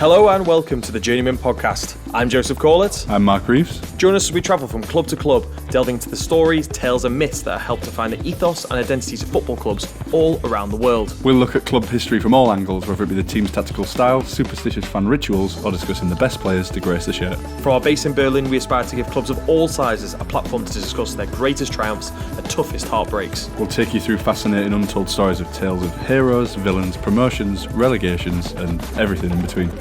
Hello and welcome to the Journeymen podcast. I'm Joseph Corlett. I'm Mark Reeves. Join us as we travel from club to club, delving into the stories, tales and myths that help to find the ethos and identities of football clubs all around the world. We'll look at club history from all angles, whether it be the team's tactical style, superstitious fan rituals, or discussing the best players to grace the shirt. From our base in Berlin, we aspire to give clubs of all sizes a platform to discuss their greatest triumphs and toughest heartbreaks. We'll take you through fascinating untold stories of tales of heroes, villains, promotions, relegations, and everything in between.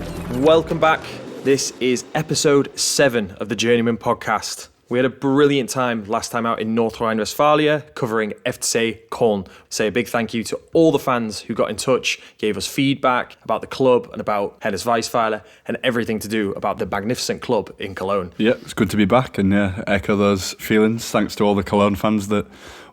Welcome back. This is episode 7 of the Journeymen podcast. We had a brilliant time last time out in North Rhine-Westphalia covering FC Köln. Say a big thank you to all the fans who got in touch, gave us feedback about the club and about Hennes Weisweiler and everything to do about the magnificent club in Cologne. Yeah, it's good to be back and echo those feelings. Thanks to all the Cologne fans that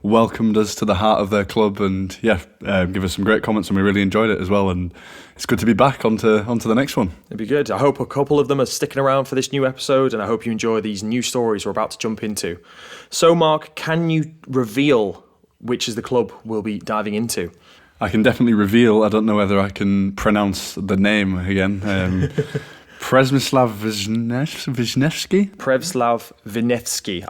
welcomed us to the heart of their club and give us some great comments, and we really enjoyed it as well. And it's good to be back onto the next one. It'd be good. I hope a couple of them are sticking around for this new episode, and I hope you enjoy these new stories we're about to jump into. So, Mark, can you reveal which is the club we'll be diving into? I can definitely reveal. I don't know whether I can pronounce the name again. Przemysław Wisniewski? Przemysław Wisniewski.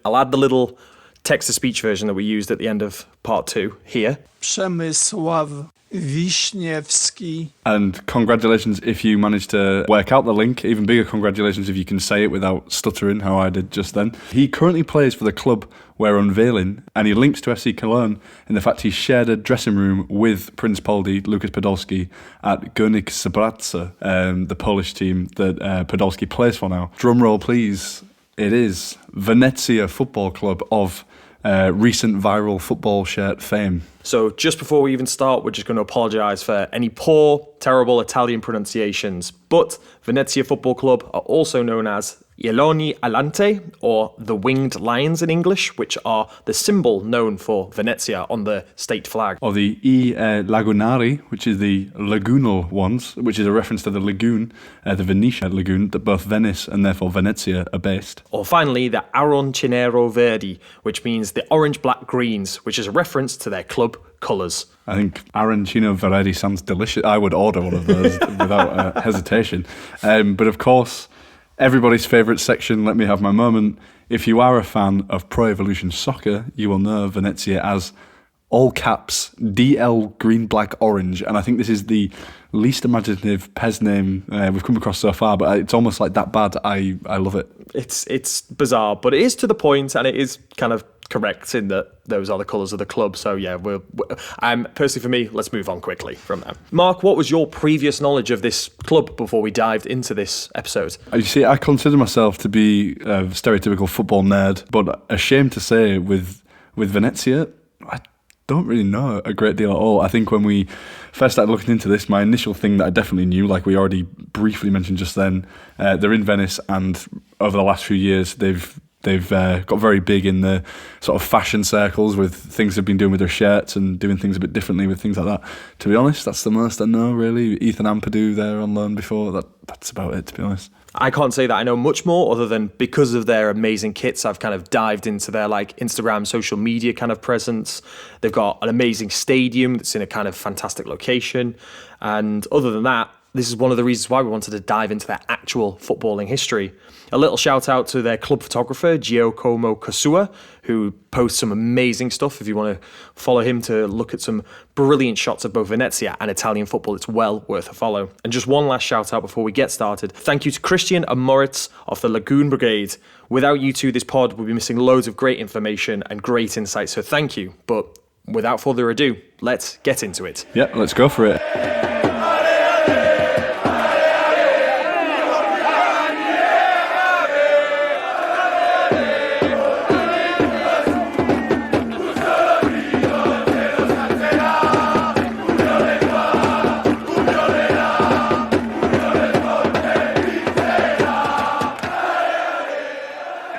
I'll add the little text-to-speech version that we used at the end of part 2 here. Przemysław Wisniewski. And congratulations if you managed to work out the link. Even bigger congratulations if you can say it without stuttering, how I did just then. He currently plays for the club we're unveiling, and he links to FC Cologne in the fact he shared a dressing room with Prince Poldi, Lukas Podolski, at Górnik Zabrze, the Polish team that Podolski plays for now. Drum roll, please. It is Venezia Football Club of recent viral football shirt fame. So just before we even start, we're just going to apologise for any poor, terrible Italian pronunciations. But Venezia Football Club are also known as I Leoni Alante, or the Winged Lions in English, which are the symbol known for Venezia on the state flag. Or the I Lagunari, which is the lagoonal ones, which is a reference to the lagoon, the Venetia lagoon, that both Venice and therefore Venezia are based. Or finally, the Arancione Verdi, which means the orange, black, greens, which is a reference to their club colours. I think Arancino Verdi sounds delicious. I would order one of those without hesitation. But of course, everybody's favourite section, let me have my moment. If you are a fan of Pro Evolution Soccer, you will know Venezia as all caps DL green, black, orange. And I think this is the least imaginative PES name we've come across so far, but it's almost like that bad. I love it. It's bizarre, but it is to the point, and it is kind of correct in that those are the colours of the club. So yeah, personally for me, let's move on quickly from that. Mark, what was your previous knowledge of this club before we dived into this episode? You see, I consider myself to be a stereotypical football nerd, but ashamed to say with Venezia, I don't really know a great deal at all. I think when we first started looking into this, my initial thing that I definitely knew, like we already briefly mentioned just then, they're in Venice, and over the last few years they've got very big in the sort of fashion circles with things they've been doing with their shirts and doing things a bit differently with things like that. To be honest, that's the most I know, really. Ethan Ampadu there on loan before. That's about it, to be honest. I can't say that I know much more other than because of their amazing kits, I've kind of dived into their Instagram, social media kind of presence. They've got an amazing stadium that's in a kind of fantastic location. And other than that, this is one of the reasons why we wanted to dive into their actual footballing history. A little shout out to their club photographer, Giacomo Cosua, who posts some amazing stuff. If you want to follow him to look at some brilliant shots of both Venezia and Italian football, it's well worth a follow. And just one last shout out before we get started. Thank you to Christian and Moritz of the Lagoon Brigade. Without you two, this pod would be missing loads of great information and great insights, so thank you. But without further ado, let's get into it. Yeah, let's go for it.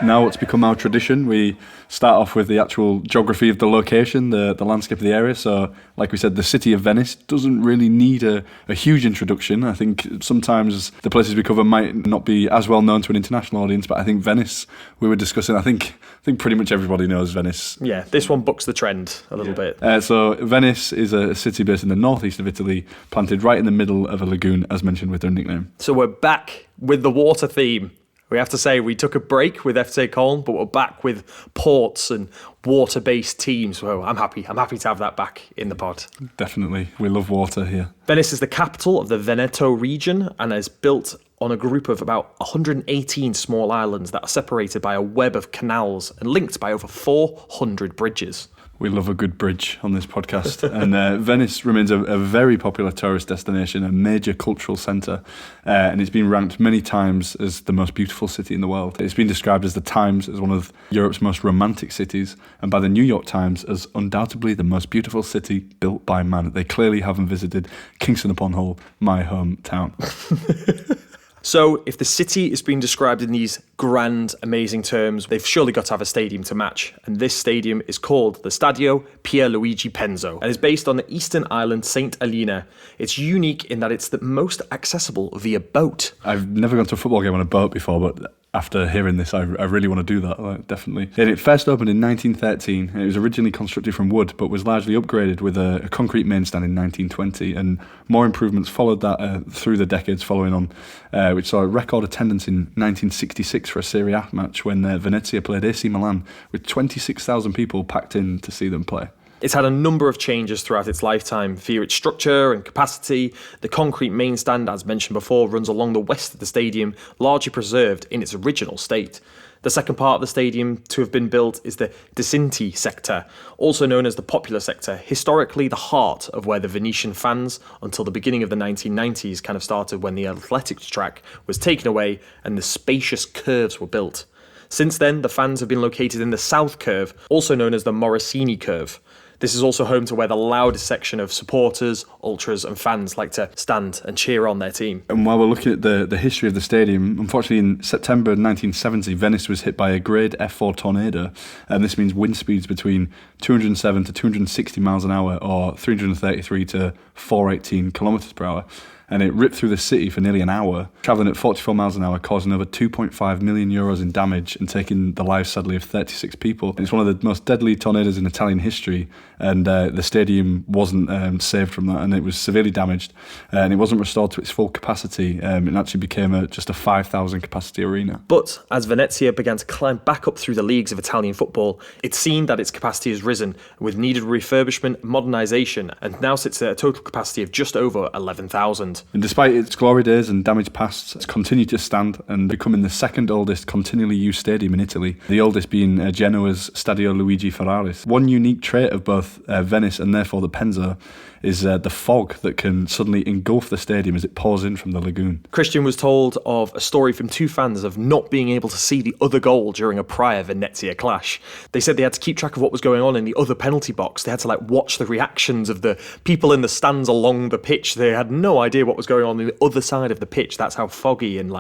Now, what's become our tradition. We start off with the actual geography of the location, the landscape of the area. So, like we said, the city of Venice doesn't really need a huge introduction. I think sometimes the places we cover might not be as well known to an international audience, but I think Venice, we were discussing, I think pretty much everybody knows Venice. Yeah, this one bucks the trend a little bit. So Venice is a city based in the northeast of Italy, planted right in the middle of a lagoon, as mentioned with their nickname. So we're back with the water theme. We have to say we took a break with FC Köln, but we're back with ports and water-based teams. So I'm happy to have that back in the pod. Definitely. We love water here. Venice is the capital of the Veneto region and is built on a group of about 118 small islands that are separated by a web of canals and linked by over 400 bridges. We love a good bridge on this podcast. And Venice remains a very popular tourist destination, a major cultural centre, and it's been ranked many times as the most beautiful city in the world. It's been described as the Times as one of Europe's most romantic cities, and by the New York Times as undoubtedly the most beautiful city built by man. They clearly haven't visited Kingston upon Hull, my hometown. So, if the city is being described in these grand, amazing terms, they've surely got to have a stadium to match. And this stadium is called the Stadio Pierluigi Penzo and is based on the eastern island St. Elena. It's unique in that it's the most accessible via boat. I've never gone to a football game on a boat before, but after hearing this, I really want to do that, definitely. And it first opened in 1913, and it was originally constructed from wood, but was largely upgraded with a concrete main stand in 1920, and more improvements followed that through the decades following on, which saw a record attendance in 1966 for a Serie A match when Venezia played AC Milan, with 26,000 people packed in to see them play. It's had a number of changes throughout its lifetime via its structure and capacity. The concrete main stand, as mentioned before, runs along the west of the stadium, largely preserved in its original state. The second part of the stadium to have been built is the Disinti sector, also known as the Popular sector, historically the heart of where the Venetian fans, until the beginning of the 1990s, kind of started when the athletics track was taken away and the spacious curves were built. Since then, the fans have been located in the South Curve, also known as the Morosini Curve. This is also home to where the loudest section of supporters, ultras and fans like to stand and cheer on their team. And while we're looking at the history of the stadium, unfortunately in September 1970, Venice was hit by a grade F4 tornado, and this means wind speeds between 207 to 260 miles an hour or 333 to 418 kilometres per hour. And it ripped through the city for nearly an hour, travelling at 44 miles an hour, causing over €2.5 million in damage and taking the lives, sadly, of 36 people. It's one of the most deadly tornadoes in Italian history, and the stadium wasn't saved from that, and it was severely damaged, and it wasn't restored to its full capacity. It actually became just a 5,000 capacity arena. But as Venezia began to climb back up through the leagues of Italian football, it's seen that its capacity has risen with needed refurbishment, modernisation, and now sits at a total capacity of just over 11,000. And despite its glory days and damaged pasts, it's continued to stand and becoming the second oldest continually used stadium in Italy, the oldest being Genoa's Stadio Luigi Ferraris. One unique trait of both Venice and therefore the Penzo is the fog that can suddenly engulf the stadium as it pours in from the lagoon. Christian was told of a story from two fans of not being able to see the other goal during a prior Venezia clash. They said they had to keep track of what was going on in the other penalty box. They had to watch the reactions of the people in the stands along the pitch. They had no idea what was going on the other side of the pitch. That's how foggy and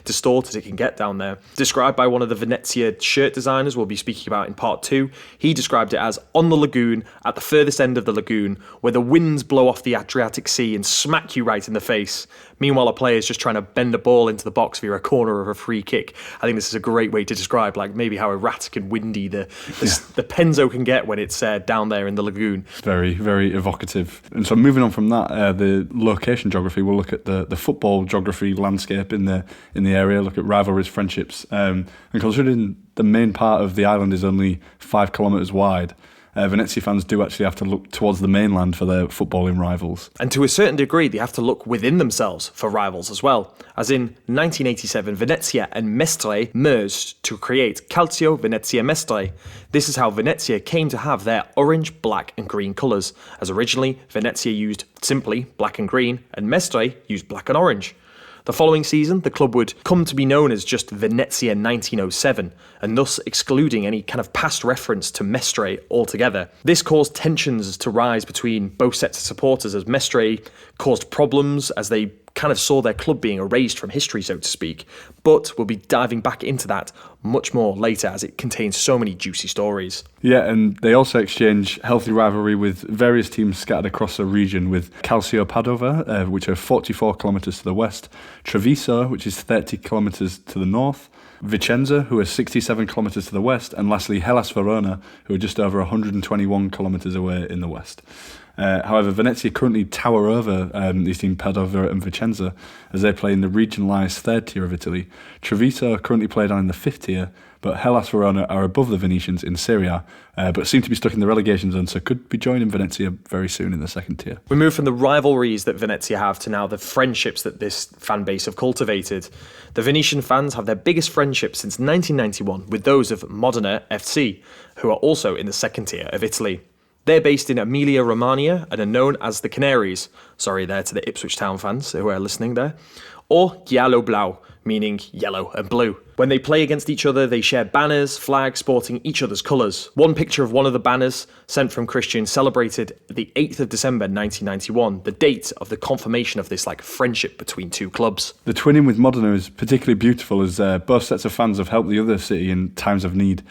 distorted it can get down there. Described by one of the Venezia shirt designers we'll be speaking about in part 2, he described it as on the lagoon, at the furthest end of the lagoon, where the winds blow off the Adriatic Sea and smack you right in the face. Meanwhile, a player is just trying to bend a ball into the box via a corner of a free kick. I think this is a great way to describe maybe how erratic and windy the Penzo can get when it's down there in the lagoon. Very, very evocative. And so moving on from that, the location geography, we'll look at the football geography landscape in the area, look at rivalries, friendships, and considering the main part of the island is only 5 kilometres wide, Venezia fans do actually have to look towards the mainland for their footballing rivals. And to a certain degree, they have to look within themselves for rivals as well. As in 1987, Venezia and Mestre merged to create Calcio Venezia Mestre. This is how Venezia came to have their orange, black and green colours, as originally Venezia used simply black and green and Mestre used black and orange. The following season, the club would come to be known as just Venezia 1907, and thus excluding any kind of past reference to Mestre altogether. This caused tensions to rise between both sets of supporters, as Mestre caused problems as they kind of saw their club being erased from history, so to speak. But we'll be diving back into that much more later, as it contains so many juicy stories. Yeah, and they also exchange healthy rivalry with various teams scattered across the region, with Calcio Padova, which are 44 kilometres to the west, Treviso, which is 30 kilometres to the north, Vicenza, who are 67 kilometres to the west, and lastly Hellas Verona, who are just over 121 kilometres away in the west. However, Venezia currently tower over these teams Padova and Vicenza as they play in the regionalised third tier of Italy. Treviso are currently played on in the fifth tier, but Hellas Verona are above the Venetians in Serie A, but seem to be stuck in the relegation zone, so could be joining Venezia very soon in the second tier. We move from the rivalries that Venezia have to now the friendships that this fan base have cultivated. The Venetian fans have their biggest friendship since 1991 with those of Modena FC, who are also in the second tier of Italy. They're based in Emilia-Romagna and are known as the Canaries. Sorry there to the Ipswich Town fans who are listening there. Or Giallo Blau, meaning yellow and blue. When they play against each other, they share banners, flags sporting each other's colours. One picture of one of the banners, sent from Christian, celebrated the 8th of December 1991, the date of the confirmation of this friendship between two clubs. The twinning with Modena is particularly beautiful, as both sets of fans have helped the other city in times of need.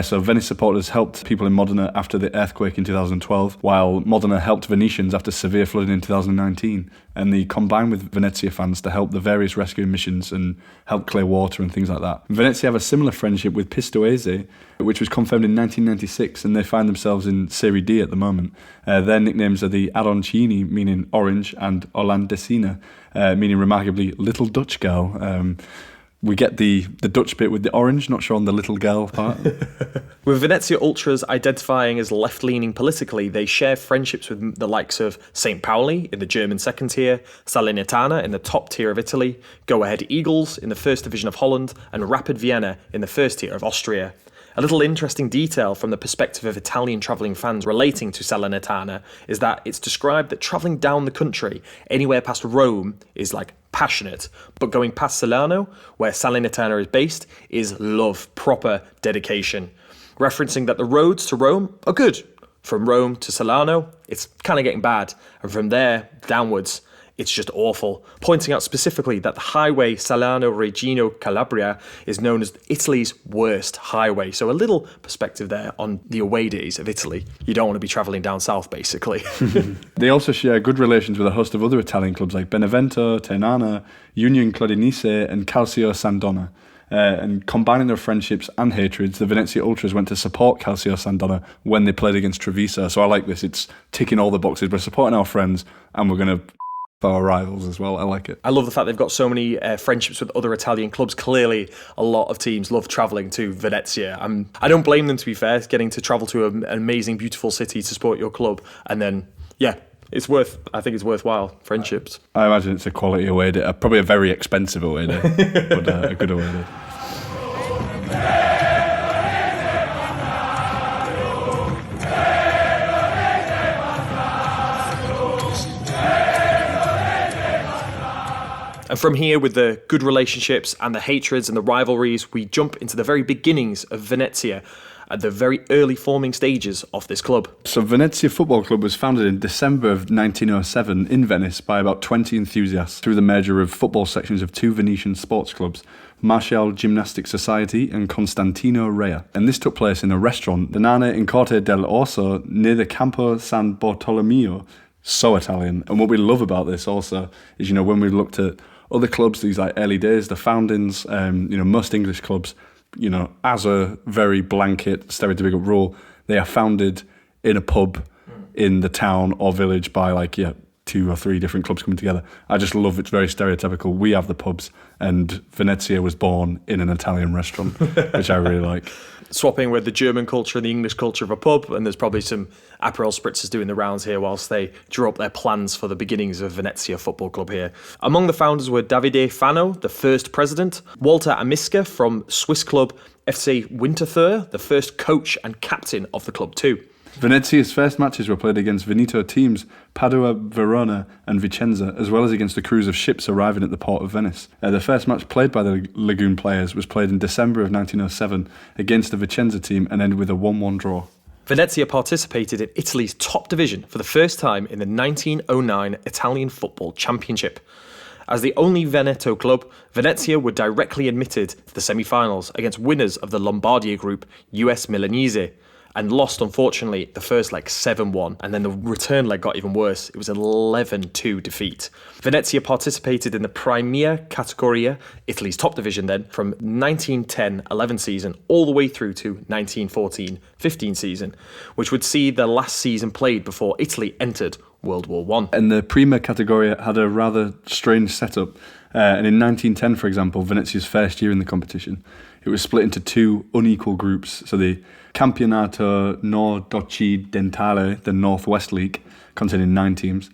So Venice supporters helped people in Modena after the earthquake in 2012, while Modena helped Venetians after severe flooding in 2019. And they combined with Venezia fans to help the various rescue missions and help clear water and things like that. Venezia have a similar friendship with Pistoiese, which was confirmed in 1996, and they find themselves in Serie D at the moment. Their nicknames are the Arancini, meaning orange, and Olandesina, meaning remarkably little Dutch girl. We get the Dutch bit with the orange, not sure on the little girl part. With Venezia ultras identifying as left-leaning politically, they share friendships with the likes of St. Pauli in the German second tier, Salernitana in the top tier of Italy, Go Ahead Eagles in the first division of Holland, and Rapid Vienna in the first tier of Austria. A little interesting detail from the perspective of Italian travelling fans relating to Salernitana is that it's described that travelling down the country, anywhere past Rome, is passionate, but going past Salerno, where Salernitana is based, is love, proper dedication. Referencing that the roads to Rome are good. From Rome to Salerno, it's kind of getting bad, and from there downwards, it's just awful. Pointing out specifically that the highway Salerno-Reggio Calabria is known as Italy's worst highway. So a little perspective there on the away days of Italy. You don't want to be travelling down south, basically. They also share good relations with a host of other Italian clubs like Benevento, Ternana, Union Clodinese and Calcio San Donna. And combining their friendships and hatreds, the Venezia Ultras went to support Calcio San Donna when they played against Treviso. So I like this. It's ticking all the boxes. We're supporting our friends and we're going to our rivals as well. I like it. I love the fact they've got so many friendships with other Italian clubs. Clearly, a lot of teams love travelling to Venezia. I don't blame them, to be fair, getting to travel to an amazing, beautiful city to support your club. And then, I think it's worthwhile. Friendships. I imagine it's a quality away day. Probably a very expensive away day, but a good away day. And from here, with the good relationships and the hatreds and the rivalries, we jump into the very beginnings of Venezia at the very early forming stages of this club. So Venezia Football Club was founded in December of 1907 in Venice by about 20 enthusiasts through the merger of football sections of two Venetian sports clubs, Martial Gymnastic Society and Constantino Rea. And this took place in a restaurant, the Nane in Corte del Orso, near the Campo San Bartolomeo. So Italian. And what we love about this also is, when we looked at other clubs, these early days, the foundings, most English clubs, as a very blanket, stereotypical rule, they are founded in a pub in the town or village by 2 or 3 different clubs coming together. I just love it's very stereotypical. We have the pubs, and Venezia was born in an Italian restaurant, which I really like. Swapping with the German culture and the English culture of a pub, and there's probably some Aperol spritzers doing the rounds here whilst they draw up their plans for the beginnings of Venezia Football Club here. Among the founders were Davide Fano, the first president, Walter Amiska from Swiss club FC Winterthur, the first coach and captain of the club too. Venezia's first matches were played against Veneto teams Padua, Verona and Vicenza, as well as against the crews of ships arriving at the port of Venice. The first match played by the Lagoon players was played in December of 1907 against the Vicenza team and ended with a 1-1 draw. Venezia participated in Italy's top division for the first time in the 1909 Italian Football Championship. As the only Veneto club, Venezia were directly admitted to the semi-finals against winners of the Lombardia group, US Milanese, and lost, unfortunately, the first leg 7-1, and then the return leg got even worse. It was an 11-2 defeat. Venezia participated in the Prima Categoria, Italy's top division then, from 1910-11 season all the way through to 1914-15 season, which would see the last season played before Italy entered World War I. And the Prima Categoria had a rather strange setup. And in 1910, for example, Venezia's first year in the competition, it was split into two unequal groups. So the Campionato Nord-Occidentale, the Northwest League, containing 9 teams,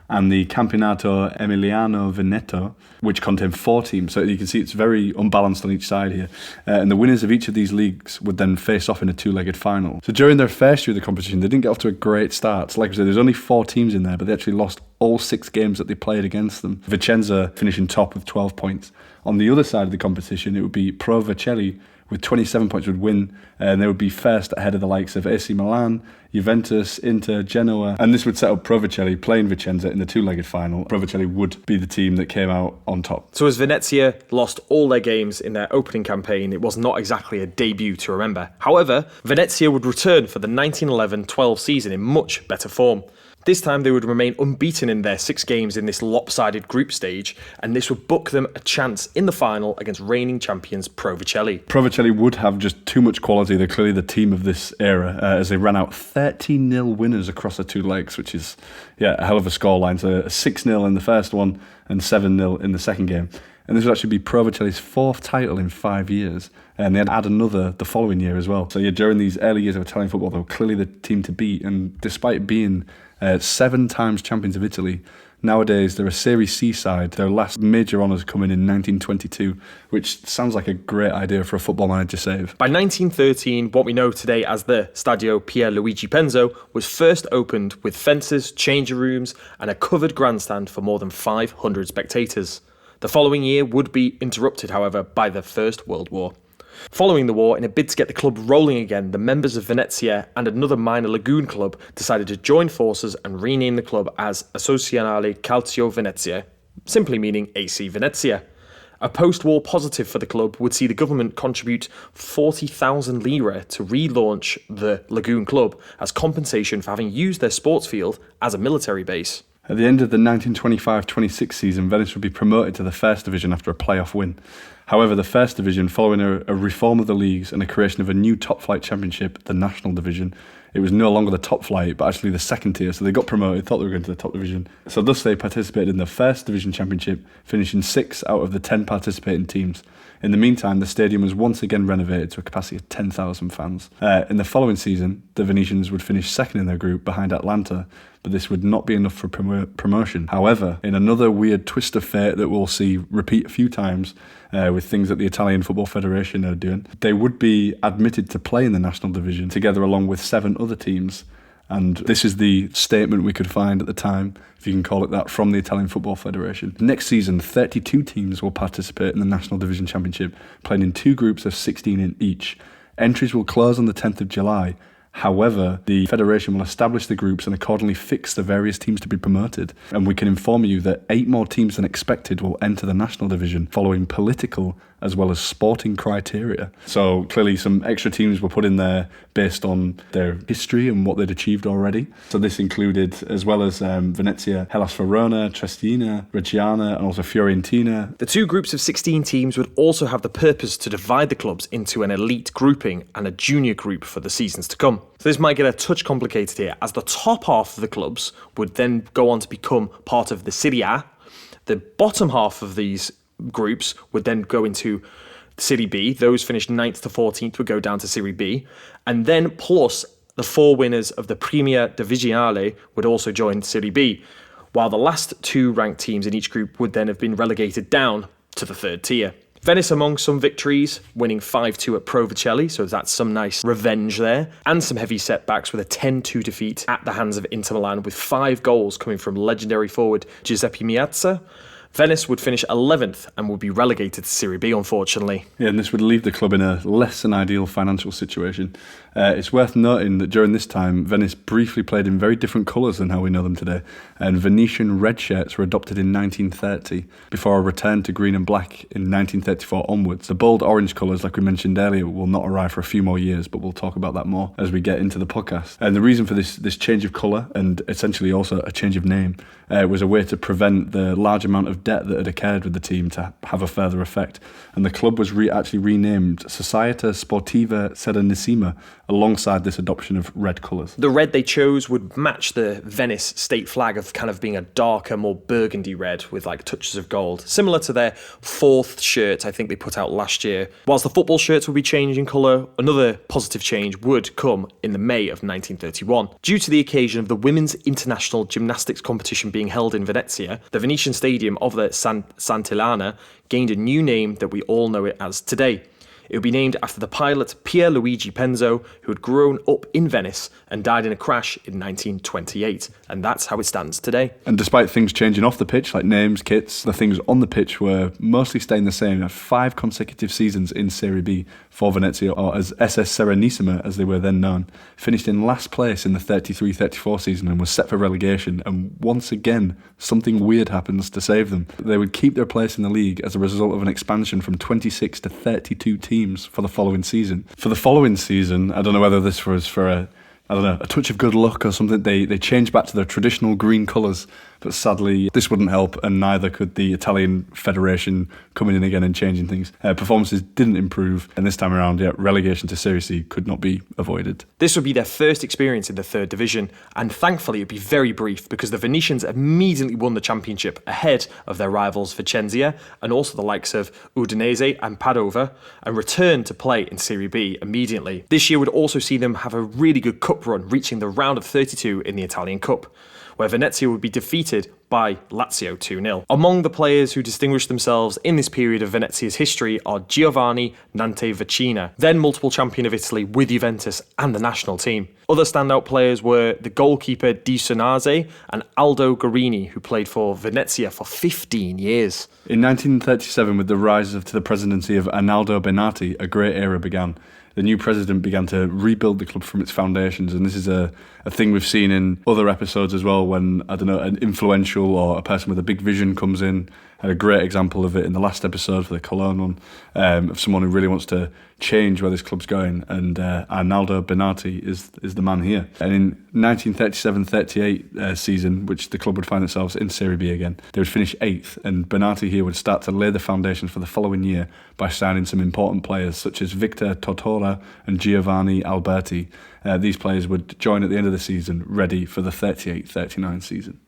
and the Campionato Emiliano Veneto, which contained 4 teams. So you can see it's very unbalanced on each side here. And the winners of each of these leagues would then face off in a 2-legged final. So during their first year of the competition, they didn't get off to a great start. So like I said, there's only 4 teams in there, but they actually lost all 6 games that they played against them. Vicenza finishing top with 12 points. On the other side of the competition, it would be Pro Vercelli with 27 points would win, and they would be first ahead of the likes of AC Milan, Juventus, Inter, Genoa, and this would set up Pro Vercelli playing Vicenza in the 2-legged final. Pro Vercelli would be the team that came out on top. So as Venezia lost all their games in their opening campaign, it was not exactly a debut to remember. However, Venezia would return for the 1911-12 season in much better form. This time they would remain unbeaten in their 6 games in this lopsided group stage, and this would book them a chance in the final against reigning champions Pro Vercelli. Pro Vercelli would have just too much quality. They're clearly the team of this era, as they ran out 13-0 winners across the 2 legs, which is a hell of a scoreline. So 6-0 in the first one and 7-0 in the second game. And this would actually be Pro Vercelli's 4th title in 5 years. And they'd add another the following year as well. So during these early years of Italian football, they were clearly the team to beat. And despite being 7 times champions of Italy, nowadays they're a Serie C side. Their last major honours coming in 1922, which sounds like a great idea for a football manager save. By 1913, what we know today as the Stadio Pierluigi Penzo was first opened with fences, changing rooms, and a covered grandstand for more than 500 spectators. The following year would be interrupted, however, by the First World War. Following the war, in a bid to get the club rolling again, the members of Venezia and another minor lagoon club decided to join forces and rename the club as Associazionale Calcio Venezia, simply meaning AC Venezia. A post-war positive for the club would see the government contribute 40,000 lire to relaunch the lagoon club as compensation for having used their sports field as a military base. At the end of the 1925-26 season, Venice would be promoted to the First Division after a playoff win. However, the First Division, following a reform of the leagues and the creation of a new top-flight championship, the National Division, it was no longer the top flight, but actually the second tier, so they got promoted, thought they were going to the top division. So thus they participated in the First Division Championship, finishing 6 out of the 10 participating teams. In the meantime, the stadium was once again renovated to a capacity of 10,000 fans. In the following season, the Venetians would finish second in their group behind Atlanta, but this would not be enough for promotion. However, in another weird twist of fate that we'll see repeat a few times with things that the Italian Football Federation are doing, they would be admitted to play in the National Division together along with 7 other teams. And this is the statement we could find at the time, if you can call it that, from the Italian Football Federation. Next season, 32 teams will participate in the National Division Championship, playing in 2 groups of 16 in each. Entries will close on the 10th of July. However, the Federation will establish the groups and accordingly fix the various teams to be promoted. And we can inform you that 8 more teams than expected will enter the National Division following political as well as sporting criteria. So clearly some extra teams were put in there based on their history and what they'd achieved already. So this included, as well as Venezia, Hellas Verona, Triestina, Reggiana, and also Fiorentina. The 2 groups of 16 teams would also have the purpose to divide the clubs into an elite grouping and a junior group for the seasons to come. So this might get a touch complicated here, as the top half of the clubs would then go on to become part of the Serie A. The bottom half of these groups would then go into Serie B. Those finished 9th to 14th would go down to Serie B. And then plus the 4 winners of the Prima Divisionale would also join Serie B, while the last 2 ranked teams in each group would then have been relegated down to the 3rd tier. Venice among some victories, winning 5-2 at Pro Vercelli, so that's some nice revenge there, and some heavy setbacks with a 10-2 defeat at the hands of Inter Milan, with 5 goals coming from legendary forward Giuseppe Meazza. Venice would finish 11th and would be relegated to Serie B, unfortunately. Yeah, and this would leave the club in a less than ideal financial situation. It's worth noting that during this time, Venice briefly played in very different colours than how we know them today, and Venetian red shirts were adopted in 1930, before a return to green and black in 1934 onwards. The bold orange colours, like we mentioned earlier, will not arrive for a few more years, but we'll talk about that more as we get into the podcast. And the reason for this change of colour, and essentially also a change of name, was a way to prevent the large amount of debt that had occurred with the team to have a further effect. And the club was actually renamed Società Sportiva Serenissima alongside this adoption of red colours. The red they chose would match the Venice state flag of kind of being a darker, more burgundy red with like touches of gold, similar to their fourth shirt I think they put out last year. Whilst the football shirts would be changing colour, another positive change would come in the May of 1931. Due to the occasion of the Women's International Gymnastics competition being held in Venezia, the Venetian stadium of the Sant'Ilana gained a new name that we all know it as today. It would be named after the pilot Pierluigi Penzo, who had grown up in Venice and died in a crash in 1928. And that's how it stands today. And despite things changing off the pitch, like names, kits, the things on the pitch were mostly staying the same. 5 consecutive seasons in Serie B for Venezia, or as SS Serenissima as they were then known, finished in last place in the 33-34 season and was set for relegation. And once again, something weird happens to save them. They would keep their place in the league as a result of an expansion from 26 to 32 teams for the following season. For the following season, I don't know whether this was for a touch of good luck or something, they changed back to their traditional green colours, but sadly this wouldn't help, and neither could the Italian Federation coming in again and changing things. Performances didn't improve, and this time around, relegation to Serie C could not be avoided. This would be their first experience in the third division, and thankfully it would be very brief because the Venetians immediately won the championship ahead of their rivals Vicenza and also the likes of Udinese and Padova, and returned to play in Serie B immediately. This year would also see them have a really good cup run, reaching the round of 32 in the Italian Cup, where Venezia would be defeated by Lazio 2-0. Among the players who distinguished themselves in this period of Venezia's history are Giovanni Nantes-Vicina, then multiple champion of Italy with Juventus and the national team. Other standout players were the goalkeeper Di Sonaze and Aldo Guarini, who played for Venezia for 15 years. In 1937, with the rise to the presidency of Arnaldo Benati, a great era began. The new president began to rebuild the club from its foundations, and this is a thing we've seen in other episodes as well when, an influential or a person with a big vision comes in. Had a great example of it in the last episode for the Cologne one, of someone who really wants to change where this club's going, and Arnaldo Benati is the man here. And in 1937-38 season, which the club would find themselves in Serie B again, they would finish 8th, and Benati here would start to lay the foundations for the following year by signing some important players such as Victor Tortora and Giovanni Alberti. These players would join at the end of the season, ready for the 38-39 season.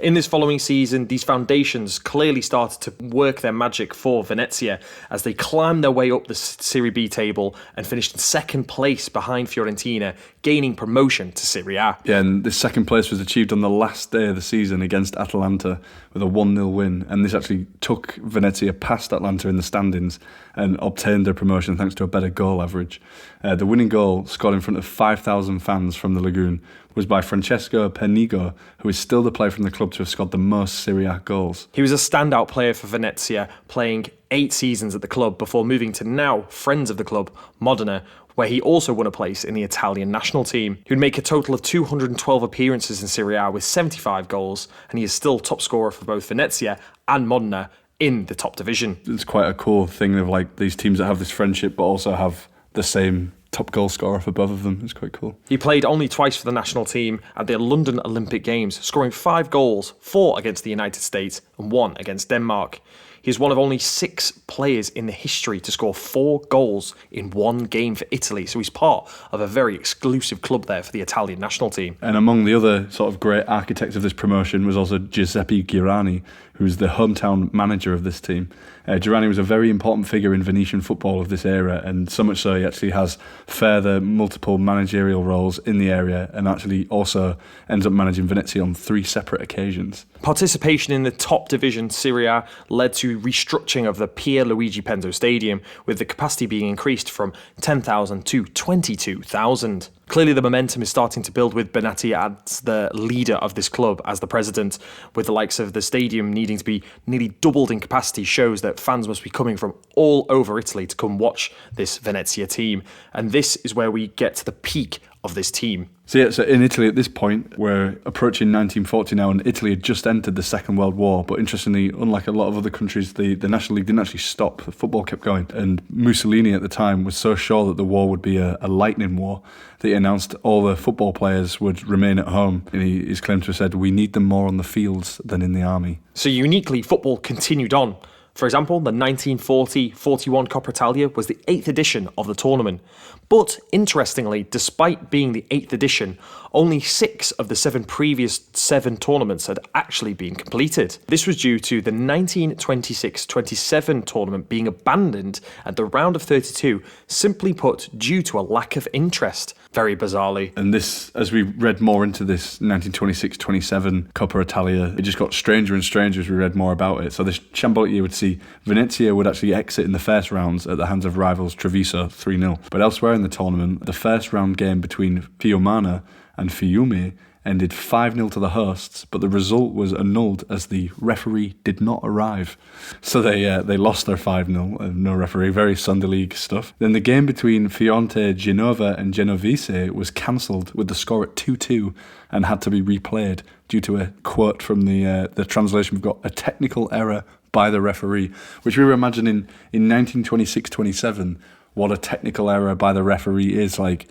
In this following season, these foundations clearly started to work their magic for Venezia as they climbed their way up the Serie B table and finished in second place behind Fiorentina, gaining promotion to Serie A. Yeah, and this second place was achieved on the last day of the season against Atalanta with a 1-0 win, and this actually took Venezia past Atalanta in the standings and obtained their promotion thanks to a better goal average. The winning goal, scored in front of 5,000 fans from the Lagoon, was by Francesco Penigo, who is still the player from the club to have scored the most Serie A goals. He was a standout player for Venezia, playing 8 seasons at the club before moving to now friends of the club, Modena, where he also won a place in the Italian national team. He would make a total of 212 appearances in Serie A with 75 goals, and he is still top scorer for both Venezia and Modena in the top division. It's quite a cool thing of like these teams that have this friendship but also have the same top goal scorer for both of them. It's quite cool. He played only twice for the national team at the London Olympic Games, scoring 5 goals, 4 against the United States and 1 against Denmark. He is one of only 6 players in the history to score 4 goals in 1 game for Italy, so he's part of a very exclusive club there for the Italian national team. And among the other sort of great architects of this promotion was also Giuseppe Girani, who's the hometown manager of this team. Girani was a very important figure in Venetian football of this era, and so much so he actually has further multiple managerial roles in the area and actually also ends up managing Venezia on 3 separate occasions. Participation in the top division Serie A led to to restructuring of the Pierluigi Penzo Stadium, with the capacity being increased from 10,000 to 22,000. Clearly the momentum is starting to build with Benetti as the leader of this club, as the president, with the likes of the stadium needing to be nearly doubled in capacity shows that fans must be coming from all over Italy to come watch this Venezia team. And this is where we get to the peak of this team. So in Italy at this point, we're approaching 1940 now, and Italy had just entered the Second World War. But interestingly, unlike a lot of other countries, the National League didn't actually stop. The football kept going. And Mussolini at the time was so sure that the war would be a lightning war that he announced all the football players would remain at home. And he's claimed to have said, "We need them more on the fields than in the army." So uniquely, football continued on. For example, the 1940-41 Coppa Italia was the 8th edition of the tournament. But interestingly, despite being the 8th edition, only 6 of the 7 previous 7 tournaments had actually been completed. This was due to the 1926-27 tournament being abandoned at the round of 32, simply put, due to a lack of interest, very bizarrely. And this, as we read more into this 1926-27 Coppa Italia, it just got stranger and stranger as we read more about it. So this shambolic year would see Venezia would actually exit in the first rounds at the hands of rivals Treviso 3-0. But elsewhere in the tournament, the first round game between Fiumana and Fiume ended 5-0 to the hosts, but the result was annulled as the referee did not arrive. So they lost their 5-0, no referee, very Sunday League stuff. Then the game between Fionte Genova and Genovese was cancelled with the score at 2-2 and had to be replayed due to a quote from the translation. We've got a technical error by the referee, which we were imagining in 1926-27 what a technical error by the referee is. Like,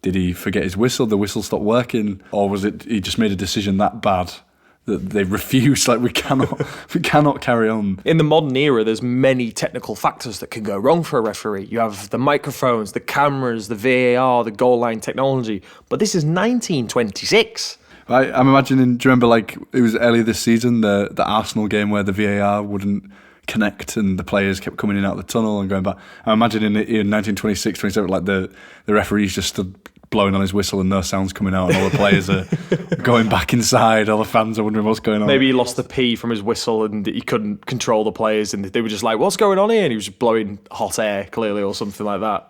did he forget his whistle? The whistle stopped working, or was it he just made a decision that bad that they refused? Like, we cannot carry on. In the modern era, there's many technical factors that can go wrong for a referee. You have the microphones, the cameras, the VAR, the goal line technology. But this is 1926. I'm imagining. Do you remember, like, it was earlier this season, the Arsenal game where the VAR wouldn't connect and the players kept coming in out of the tunnel and going back. I'm imagining in 1926-27, like the referee's just stood blowing on his whistle and no sound's coming out, and all the players are going back inside. All the fans are wondering what's going on. Maybe he lost the P from his whistle and he couldn't control the players, and they were just like, "What's going on here?" And he was just blowing hot air, clearly, or something like that.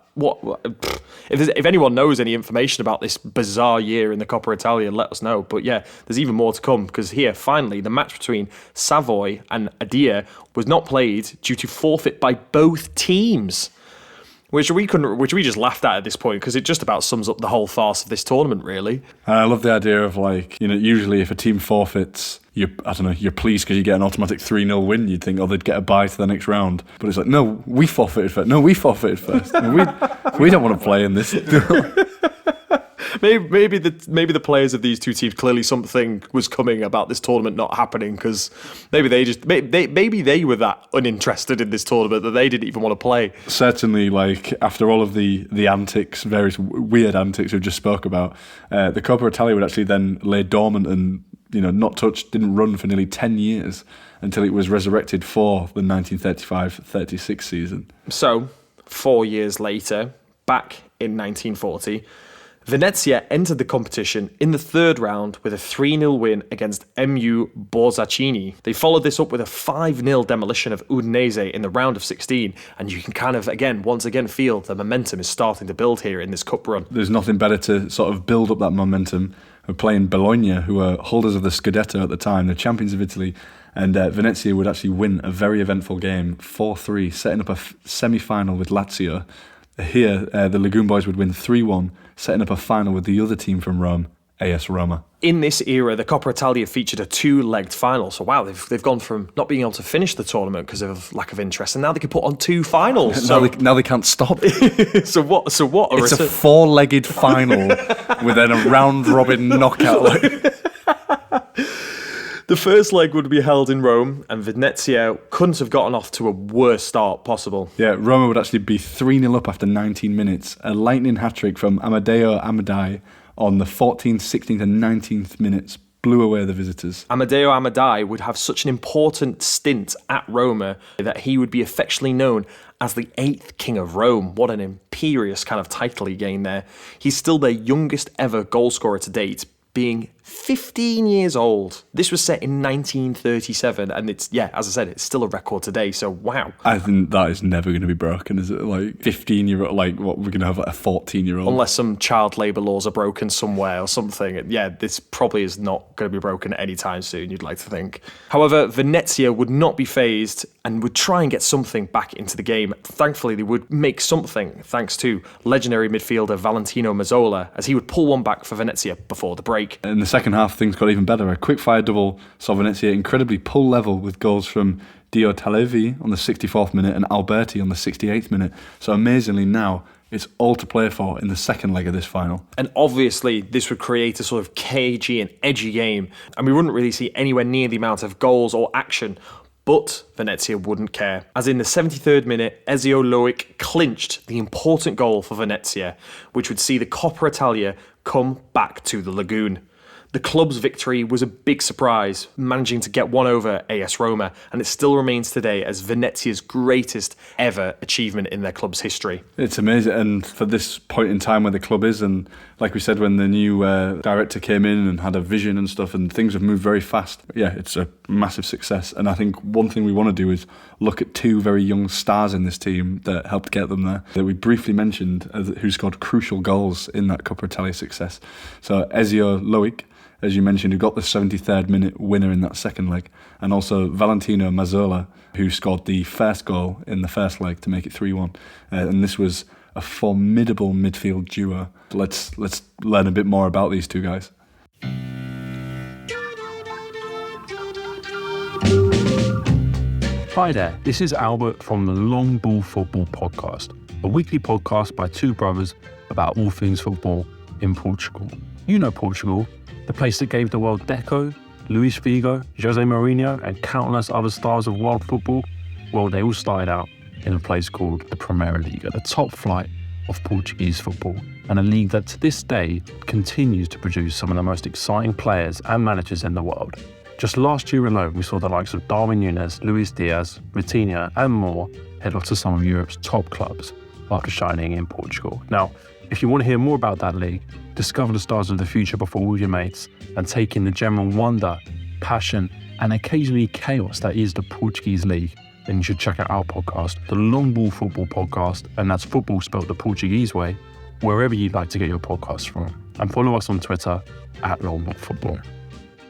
If anyone knows any information about this bizarre year in the Coppa Italia, let us know. But yeah, there's even more to come, because here, finally, the match between Savoy and Adia was not played due to forfeit by both teams, which we just laughed at this point, because it just about sums up the whole farce of this tournament, really. And I love the idea of, like, usually if a team forfeits, you're pleased because you get an automatic 3-0 win. You'd think, they'd get a bye to the next round. But it's like, no, we forfeited first. No, we forfeited first. we don't want to play in this. Maybe the players of these two teams, clearly something was coming about this tournament not happening, because maybe they were that uninterested in this tournament that they didn't even want to play. Certainly, like, after all of the antics, various weird antics we've just spoke about, the Coppa Italia would actually then lay dormant and not touched, didn't run for nearly 10 years until it was resurrected for the 1935-36 season. So, 4 years later, back in 1940, Venezia entered the competition in the third round with a 3-0 win against MU Borzacini. They followed this up with a 5-0 demolition of Udinese in the round of 16, and you can once again feel the momentum is starting to build here in this cup run. There's nothing better to sort of build up that momentum. We're playing Bologna, who were holders of the Scudetto at the time, the champions of Italy, and Venezia would actually win a very eventful game, 4-3, setting up a semi-final with Lazio. Here, the Lagoon Boys would win 3-1, setting up a final with the other team from Rome, AS Roma. In this era, the Coppa Italia featured a 2-legged final. So wow, they've gone from not being able to finish the tournament because of lack of interest, and now they can put on 2 finals. Now they can't stop. So what? It's a 4-legged final with then a round-robin knockout. The first leg would be held in Rome, and Venezia couldn't have gotten off to a worse start possible. Yeah, Roma would actually be 3-0 up after 19 minutes. A lightning hat-trick from Amedeo Amadei on the 14th, 16th and 19th minutes blew away the visitors. Amedeo Amadei would have such an important stint at Roma that he would be affectionately known as the 8th King of Rome. What an imperious kind of title he gained there. He's still their youngest ever goal scorer to date, being 15 years old. This was set in 1937, and it's, as I said, it's still a record today, so wow. I think that is never going to be broken, is it? Like 15-year-old, like what, we're going to have like a 14-year-old? Unless some child labour laws are broken somewhere or something. This probably is not going to be broken anytime soon, you'd like to think. However, Venezia would not be phased and would try and get something back into the game. Thankfully, they would make something thanks to legendary midfielder Valentino Mazzola, as he would pull one back for Venezia before the break. In the second half, things got even better. A quick-fire double saw Venezia incredibly pull level with goals from Dio Talevi on the 64th minute and Alberti on the 68th minute. So amazingly now, it's all to play for in the second leg of this final. And obviously, this would create a sort of cagey and edgy game, and we wouldn't really see anywhere near the amount of goals or action. But Venezia wouldn't care, as in the 73rd minute, Ezio Loic clinched the important goal for Venezia, which would see the Coppa Italia come back to the lagoon. The club's victory was a big surprise, managing to get one over AS Roma, and it still remains today as Venezia's greatest ever achievement in their club's history. It's amazing, and for this point in time where the club is, and like we said, when the new director came in and had a vision and stuff, and things have moved very fast. Yeah, it's a massive success, and I think one thing we want to do is look at two very young stars in this team that helped get them there, that we briefly mentioned, who scored crucial goals in that Coppa Italia success. So Ezio Loic, as you mentioned, who got the 73rd minute winner in that second leg, and also Valentino Mazzola, who scored the first goal in the first leg to make it 3-1. And this was a formidable midfield duo. Let's learn a bit more about these two guys. Hi there, this is Albert from the Long Ball Football Podcast, a weekly podcast by two brothers about all things football in Portugal. You know Portugal, the place that gave the world Deco, Luis Figo, Jose Mourinho, and countless other stars of world football. Well, they all started out in a place called the Primeira Liga, the top flight of Portuguese football, and a league that to this day continues to produce some of the most exciting players and managers in the world. Just last year alone, we saw the likes of Darwin Núñez, Luis Diaz, Vitinha, and more head off to some of Europe's top clubs after shining in Portugal. Now, if you want to hear more about that league, discover the stars of the future before all your mates, and take in the general wonder, passion, and occasionally chaos that is the Portuguese league, then you should check out our podcast, the Long Ball Football Podcast, and that's football spelled the Portuguese way, wherever you'd like to get your podcasts from. And follow us on Twitter at Long Ball Football.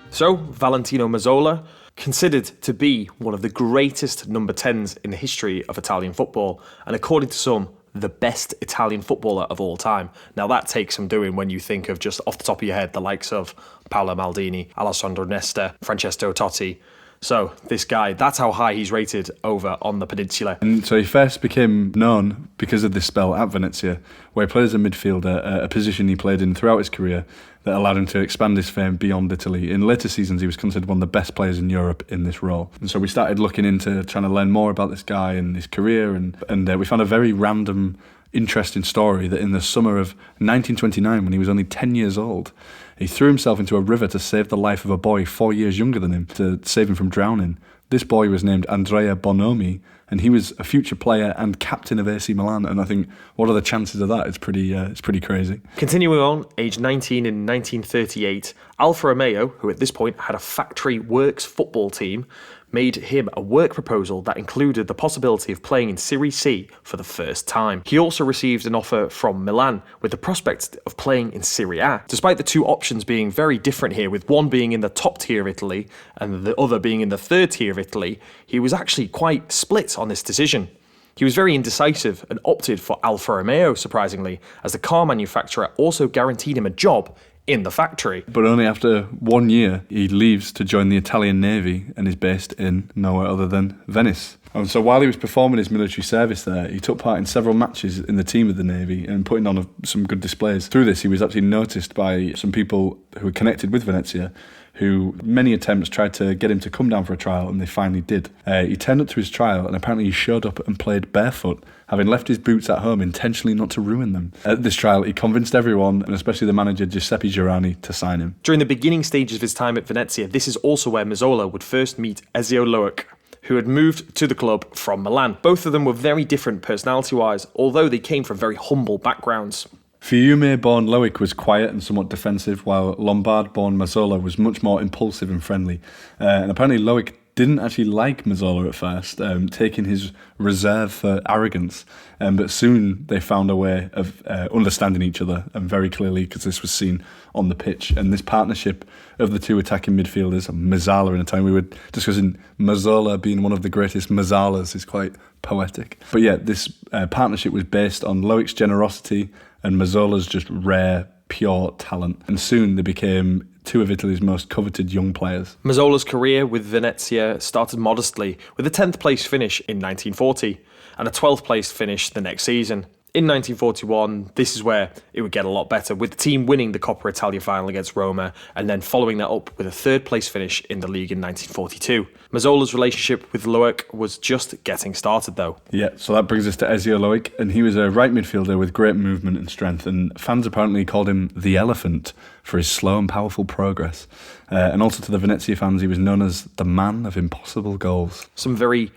So, Valentino Mazzola, considered to be one of the greatest number 10s in the history of Italian football, and according to some, the best Italian footballer of all time. Now that takes some doing when you think of, just off the top of your head, the likes of Paolo Maldini, Alessandro Nesta, Francesco Totti. So this guy, that's how high he's rated over on the peninsula. And so he first became known because of this spell at Venezia, where he played as a midfielder, a position he played in throughout his career that allowed him to expand his fame beyond Italy. In later seasons, he was considered one of the best players in Europe in this role. And so we started looking into trying to learn more about this guy and his career, and we found a very random, interesting story that in the summer of 1929, when he was only 10 years old, he threw himself into a river to save the life of a boy 4 years younger than him, to save him from drowning. This boy was named Andrea Bonomi, and he was a future player and captain of AC Milan. And I think, what are the chances of that? It's pretty crazy. Continuing on, age 19 in 1938, Alfa Romeo, who at this point had a factory works football team, made him a work proposal that included the possibility of playing in Serie C for the first time. He also received an offer from Milan with the prospect of playing in Serie A. Despite the two options being very different here, with one being in the top tier of Italy and the other being in the third tier of Italy, he was actually quite split on this decision. He was very indecisive and opted for Alfa Romeo, surprisingly, as the car manufacturer also guaranteed him a job in the factory. But only after 1 year, he leaves to join the Italian Navy and is based in nowhere other than Venice. And so while he was performing his military service there, he took part in several matches in the team of the Navy and putting on some good displays. Through this, he was actually noticed by some people who were connected with Venezia, who many attempts tried to get him to come down for a trial, and they finally did. He turned up to his trial, and apparently he showed up and played barefoot, having left his boots at home intentionally not to ruin them. At this trial, he convinced everyone, and especially the manager Giuseppe Giorani, to sign him. During the beginning stages of his time at Venezia, this is also where Mazzola would first meet Ezio Loic, who had moved to the club from Milan. Both of them were very different personality-wise, although they came from very humble backgrounds. Fiume-born Loic was quiet and somewhat defensive, while Lombard-born Mazzola was much more impulsive and friendly. And apparently Loic didn't actually like Mazzola at first, taking his reserve for arrogance. But soon they found a way of understanding each other, and very clearly, because this was seen on the pitch. And this partnership of the two attacking midfielders, Mazzala in a time we were discussing Mazzola being one of the greatest Mazzalas, is quite poetic. But yeah, this partnership was based on Loic's generosity and Mazzola's just rare, pure talent. And soon they became two of Italy's most coveted young players. Mazzola's career with Venezia started modestly, with a 10th place finish in 1940 and a 12th place finish the next season. In 1941, this is where it would get a lot better, with the team winning the Coppa Italia final against Roma and then following that up with a 3rd place finish in the league in 1942. Mazzola's relationship with Loic was just getting started though. Yeah, so that brings us to Ezio Loic, and he was a right midfielder with great movement and strength, and fans apparently called him the Elephant for his slow and powerful progress. And also to the Venezia fans, he was known as the man of impossible goals. Some very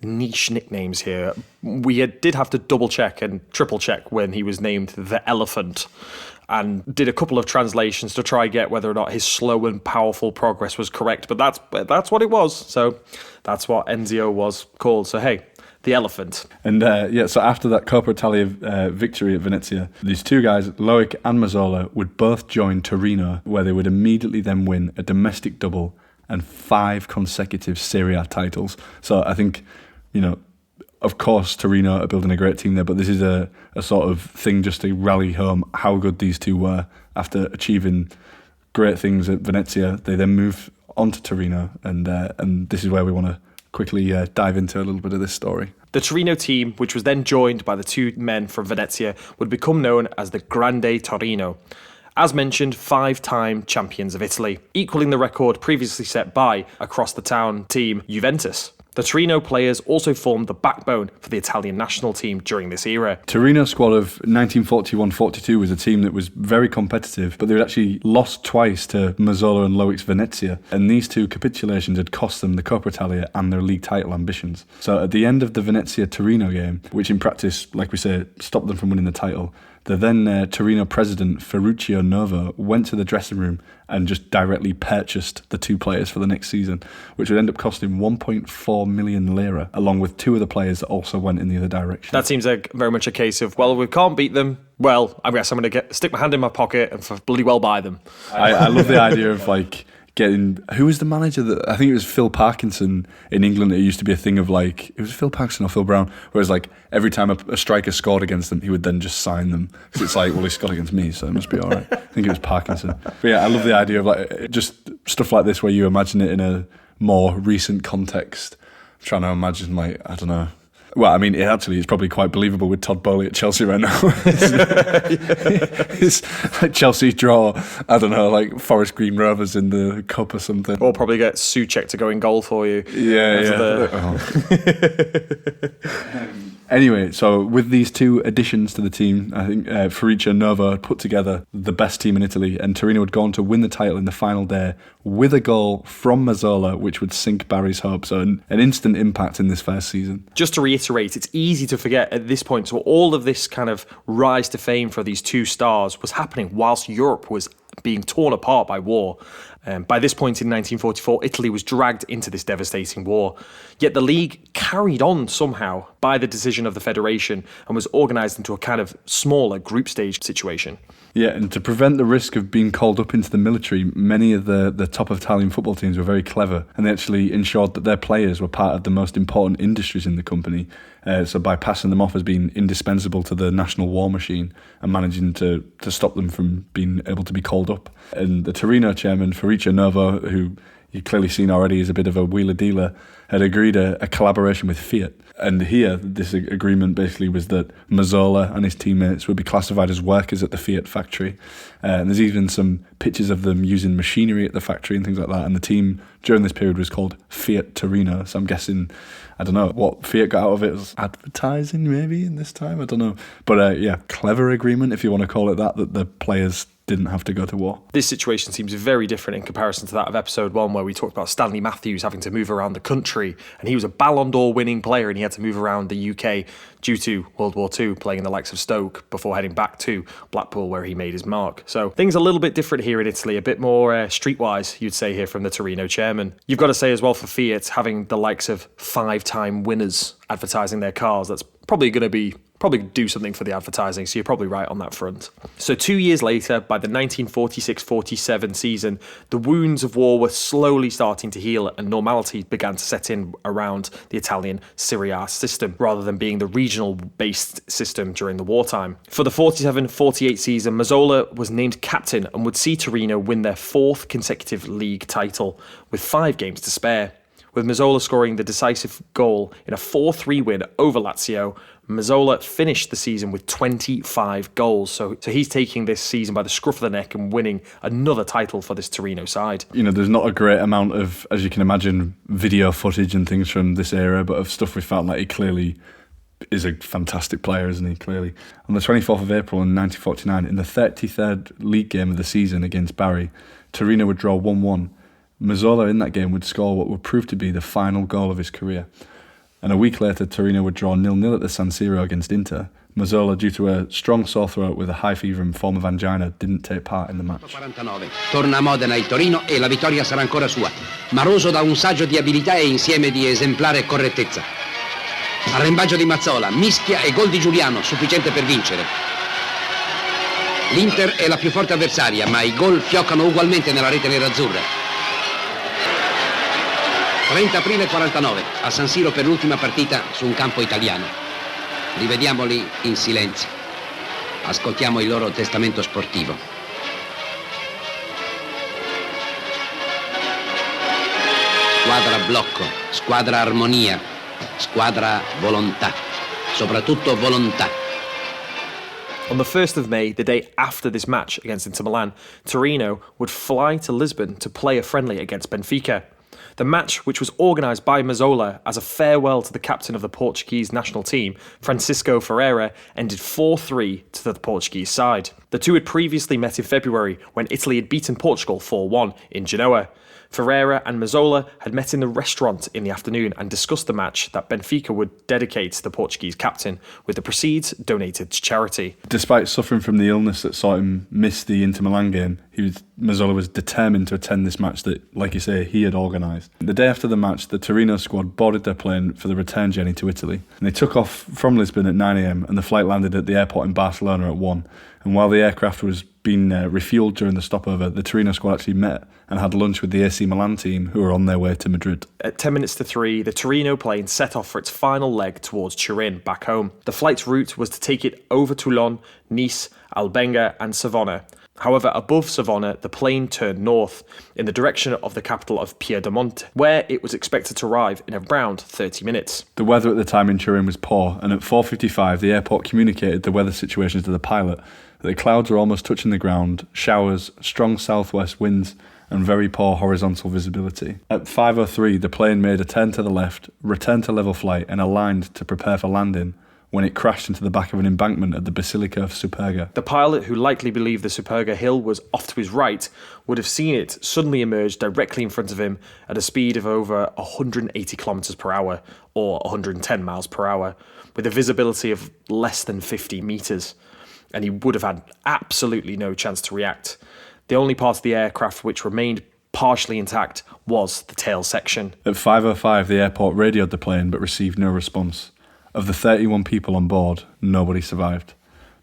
niche nicknames here. We did have to double check and triple check when he was named the Elephant, and did a couple of translations to try get whether or not his slow and powerful progress was correct, but that's what it was. So that's what Enzio was called. So hey, the Elephant. And so after that Coppa Italia victory at Venezia, these two guys, Loic and Mazzola, would both join Torino, where they would immediately then win a domestic double and 5 consecutive Serie A titles. So I think, of course, Torino are building a great team there, but this is a sort of thing just to rally home how good these two were. After achieving great things at Venezia, they then move on to Torino, and this is where we want to quickly dive into a little bit of this story. The Torino team, which was then joined by the two men from Venezia, would become known as the Grande Torino. As mentioned, 5-time champions of Italy, equaling the record previously set by across-the-town team Juventus. The Torino players also formed the backbone for the Italian national team during this era. Torino squad of 1941-42 was a team that was very competitive, but they had actually lost twice to Mazzola and Loic's Venezia, and these two capitulations had cost them the Coppa Italia and their league title ambitions. So at the end of the Venezia-Torino game, which in practice, like we say, stopped them from winning the title, the then Torino president, Ferruccio Novo, went to the dressing room and just directly purchased the two players for the next season, which would end up costing 1.4 million lira, along with 2 other players that also went in the other direction. That seems like very much a case of, well, we can't beat them. Well, I guess I'm going to stick my hand in my pocket and bloody well buy them. I love the idea of who was the manager that, I think it was Phil Parkinson in England. It used to be a thing of it was Phil Parkinson or Phil Brown, whereas every time a striker scored against them, he would then just sign them. Because it's well, he scored against me, so it must be all right. I think it was Parkinson. But yeah, I love the idea of just stuff like this where you imagine it in a more recent context. I'm trying to imagine I don't know. Well, I mean, it's probably quite believable with Todd Bowley at Chelsea right now. It's like Chelsea draw, I don't know, Forest Green Rovers in the cup or something. Or probably get Souček to go in goal for you. Yeah. Anyway, so with these 2 additions to the team, I think Ferruccio Novo had put together the best team in Italy, and Torino had gone to win the title in the final day with a goal from Mazzola, which would sink Barry's hopes. So an instant impact in this first season. Just to reiterate, it's easy to forget at this point, so all of this kind of rise to fame for these 2 stars was happening whilst Europe was being torn apart by war. By this point in 1944, Italy was dragged into this devastating war. Yet the league carried on somehow by the decision of the federation and was organised into a kind of smaller group stage situation. Yeah, and to prevent the risk of being called up into the military, many of the top Italian football teams were very clever, and they actually ensured that their players were part of the most important industries in the company. So by passing them off as being indispensable to the national war machine and managing to stop them from being able to be called up. And the Torino chairman, Ferruccio Novo, who you've clearly seen already is a bit of a wheeler-dealer, had agreed a collaboration with Fiat. And here, this agreement basically was that Mazzola and his teammates would be classified as workers at the Fiat factory. And there's even some pictures of them using machinery at the factory and things like that. And the team during this period was called Fiat Torino. So I'm guessing, I don't know, what Fiat got out of it was advertising maybe in this time, I don't know. But yeah, clever agreement, if you want to call it that the players didn't have to go to war. This situation seems very different in comparison to that of episode 1, where we talked about Stanley Matthews having to move around the country, and he was a Ballon d'Or winning player and he had to move around the UK due to World War II, playing in the likes of Stoke before heading back to Blackpool where he made his mark. So things a little bit different here in Italy, a bit more streetwise, you'd say here from the Torino chairman. You've got to say as well for Fiat, having the likes of 5-time winners advertising their cars, that's probably do something for the advertising, so you're probably right on that front. So 2 years later, by the 1946-47 season, the wounds of war were slowly starting to heal and normality began to set in around the Italian Serie A system, rather than being the regional-based system during the wartime. For the 47-48 season, Mazzola was named captain and would see Torino win their 4th consecutive league title, with 5 games to spare. With Mazzola scoring the decisive goal in a 4-3 win over Lazio, Mazzola finished the season with 25 goals. So he's taking this season by the scruff of the neck and winning another title for this Torino side. You know, there's not a great amount of, as you can imagine, video footage and things from this era, but of stuff we found like he clearly is a fantastic player, isn't he, clearly. On the 24th of April in 1949, in the 33rd league game of the season against Bari, Torino would draw 1-1. Mazzola in that game would score what would prove to be the final goal of his career. And a week later, Torino would draw 0-0 at the San Siro against Inter. Mazzola, due to a strong sore throat with a high fever and form of angina, didn't take part in the match. 49. Torna a Modena il Torino e la vittoria sarà ancora sua. Maroso da un saggio di abilità e insieme di esemplare correttezza. Arrembaggio di Mazzola, mischia e gol di Giuliano, sufficiente per vincere. L'Inter è la più forte avversaria, ma i gol fioccano ugualmente nella rete nerazzurra. 30 aprile 49, a San Siro per l'ultima partita su un campo italiano. Rivediamoli in silenzio. Ascoltiamo il loro testamento sportivo. Squadra blocco, squadra armonia, squadra volontà, soprattutto volontà. On the 1st of May, the day after this match against Inter Milan, Torino would fly to Lisbon to play a friendly against Benfica. The match, which was organised by Mazzola as a farewell to the captain of the Portuguese national team, Francisco Ferreira, ended 4-3 to the Portuguese side. The two had previously met in February when Italy had beaten Portugal 4-1 in Genoa. Ferreira and Mazzola had met in the restaurant in the afternoon and discussed the match that Benfica would dedicate to the Portuguese captain, with the proceeds donated to charity. Despite suffering from the illness that saw him miss the Inter Milan game, Mazzola was determined to attend this match that, like you say, he had organised. The day after the match, the Torino squad boarded their plane for the return journey to Italy. And they took off from Lisbon at 9 a.m. and the flight landed at the airport in Barcelona at 1. And while the aircraft was being refuelled during the stopover, the Torino squad actually met and had lunch with the AC Milan team, who were on their way to Madrid. At 10 minutes to 3, the Torino plane set off for its final leg towards Turin, back home. The flight's route was to take it over Toulon, Nice, Albenga and Savona. However, above Savona, the plane turned north in the direction of the capital of Piedimonte, where it was expected to arrive in around 30 minutes. The weather at the time in Turin was poor, and at 4:55 the airport communicated the weather situations to the pilot. The clouds were almost touching the ground, showers, strong southwest winds, and very poor horizontal visibility. At 5:03 the plane made a turn to the left, returned to level flight and aligned to prepare for landing, when it crashed into the back of an embankment at the Basilica of Superga. The pilot, who likely believed the Superga hill was off to his right, would have seen it suddenly emerge directly in front of him at a speed of over 180 kilometers per hour, or 110 miles per hour, with a visibility of less than 50 meters. And he would have had absolutely no chance to react. The only part of the aircraft which remained partially intact was the tail section. At 5:05 the airport radioed the plane but received no response. Of the 31 people on board, nobody survived.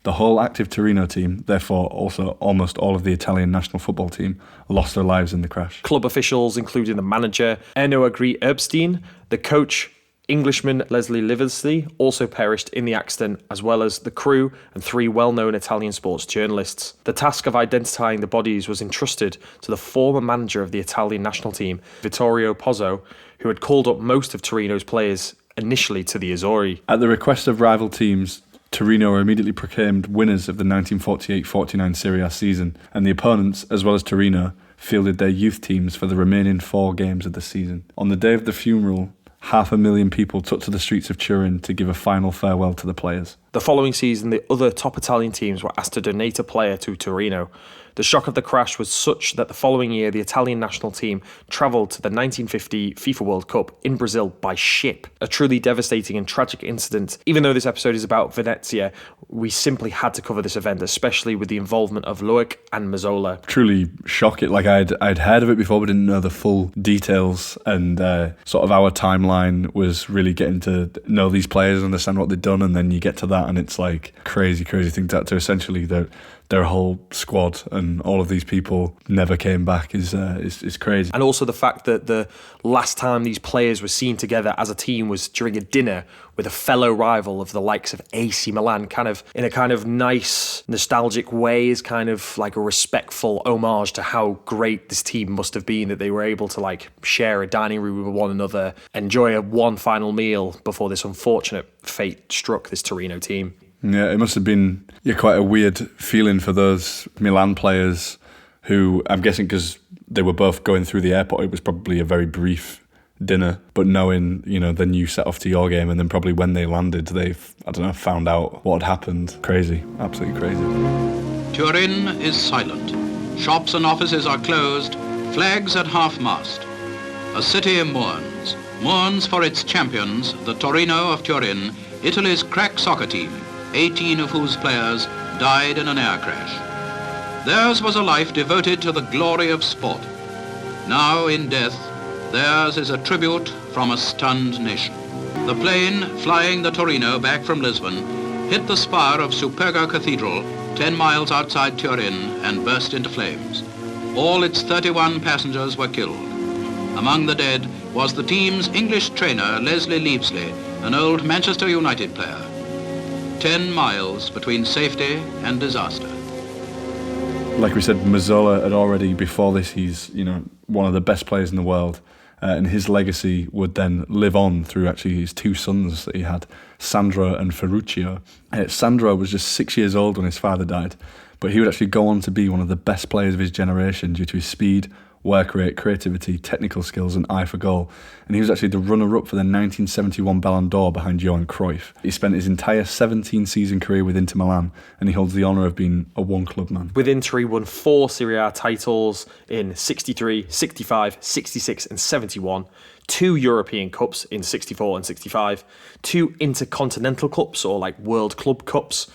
The whole active Torino team, therefore also almost all of the Italian national football team, lost their lives in the crash. Club officials, including the manager, Erno Agri Erbstein, the coach, Englishman Leslie Liversley, also perished in the accident, as well as the crew and 3 well-known Italian sports journalists. The task of identifying the bodies was entrusted to the former manager of the Italian national team, Vittorio Pozzo, who had called up most of Torino's players initially to the Azzurri. At the request of rival teams, Torino were immediately proclaimed winners of the 1948-49 Serie A season, and the opponents, as well as Torino, fielded their youth teams for the remaining 4 games of the season. On the day of the funeral, 500,000 people took to the streets of Turin to give a final farewell to the players. The following season, the other top Italian teams were asked to donate a player to Torino. The shock of the crash was such that the following year, the Italian national team travelled to the 1950 FIFA World Cup in Brazil by ship. A truly devastating and tragic incident. Even though this episode is about Venezia, we simply had to cover this event, especially with the involvement of Loic and Mazzola. Truly shocking. Like I'd heard of it before, but didn't know the full details, and sort of our timeline was really getting to know these players, understand what they'd done, and then you get to that and it's like crazy thing to essentially their whole squad and all of these people never came back is crazy. And also the fact that the last time these players were seen together as a team was during a dinner with a fellow rival of the likes of AC Milan, kind of in a kind of nice, nostalgic way, is kind of like a respectful homage to how great this team must have been, that they were able to like share a dining room with one another, enjoy one final meal before this unfortunate fate struck this Torino team. Yeah, it must have been quite a weird feeling for those Milan players who, I'm guessing because they were both going through the airport, it was probably a very brief dinner, but knowing, then you set off to your game and then probably when they landed, they've, found out what had happened. Crazy, absolutely crazy. Turin is silent. Shops and offices are closed, flags at half-mast. A city mourns. Mourns for its champions, the Torino of Turin, Italy's crack soccer team, 18 of whose players died in an air crash. Theirs was a life devoted to the glory of sport. Now in death, theirs is a tribute from a stunned nation. The plane flying the Torino back from Lisbon hit the spire of Superga Cathedral 10 miles outside Turin and burst into flames. All its 31 passengers were killed. Among the dead was the team's English trainer, Leslie Leavesley, an old Manchester United player. 10 miles between safety and disaster. Like we said, Mazzola had already, before this, he's one of the best players in the world. And his legacy would then live on through actually his two sons that he had, Sandro and Ferruccio. Sandro was just 6 years old when his father died, but he would actually go on to be one of the best players of his generation due to his speed, work rate, creativity, technical skills and eye for goal. And he was actually the runner-up for the 1971 Ballon d'Or behind Johan Cruyff. He spent his entire 17-season career with Inter Milan and he holds the honour of being a one-club man. With Inter, he won 4 Serie A titles in 63, 65, 66 and 71, 2 European Cups in 64 and 65, 2 Intercontinental Cups or like World Club Cups,